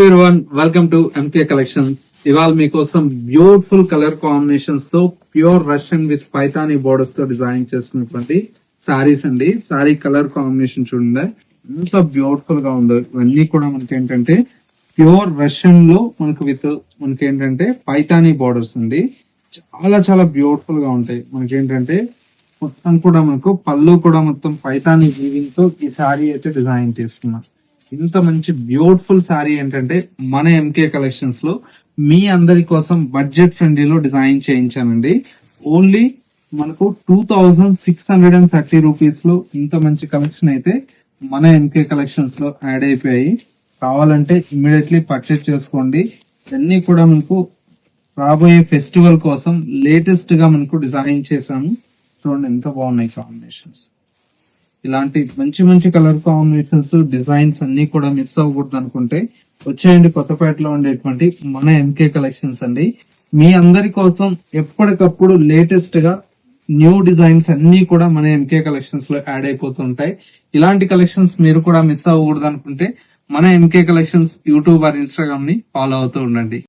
everyone, welcome to MK collections. ఇవాళ మీకోసం beautiful colour combinations తో pure Russian with Paithani borders తో డిజైన్ చేసినటువంటి సారీస్ అండి. సారీ కలర్ కాంబినేషన్ చూడండి ఎంత బ్యూటిఫుల్ గా ఉందో. ఇవన్నీ కూడా మనకి ఏంటంటే ప్యూర్ రష్యన్ లో మనకి ఏంటంటే పైతానీ బోర్డర్స్ అండి. చాలా చాలా బ్యూటిఫుల్ గా ఉంటాయి. మనకి ఏంటంటే మొత్తం కూడా మనకు పళ్ళు కూడా మొత్తం పైతానీ వీవింగ్ తో ఈ సారీ అయితే డిజైన్ చేసుకున్నాం. ఇంత మంచి బ్యూటిఫుల్ శారీ ఏంటంటే మన ఎంకే కలెక్షన్స్ లో మీ అందరి కోసం బడ్జెట్ ఫ్రెండ్లీలో డిజైన్ చేయించానండి. ఓన్లీ మనకు 2630 రూపీస్ లో ఇంత మంచి కలెక్షన్ అయితే మన ఎంకే కలెక్షన్స్ లో యాడ్ అయిపోయాయి. కావాలంటే ఇమ్మీడియట్లీ పర్చేస్ చేసుకోండి. ఇవన్నీ కూడా మనకు రాబోయే ఫెస్టివల్ కోసం లేటెస్ట్ గా మనకు డిజైన్ చేశాము. చూడండి ఎంత బాగున్నాయి కాంబినేషన్స్. ఇలాంటి మంచి మంచి కలర్ కాంబినేషన్స్ డిజైన్స్ అన్ని కూడా మిస్ అవ్వకూడదు అనుకుంటే వచ్చేయండి కొత్తపేటలో ఉండేటువంటి మన ఎంకే కలెక్షన్స్ అండి. మీ అందరి కోసం ఎప్పటికప్పుడు లేటెస్ట్ గా న్యూ డిజైన్స్ అన్ని కూడా మన ఎంకే కలెక్షన్స్ లో యాడ్ అయిపోతుంటాయి. ఇలాంటి కలెక్షన్స్ మీరు కూడా మిస్ అవ్వకూడదు అనుకుంటే మన MK collections YouTube or Instagram ని ఫాలో అవుతూ ఉండండి.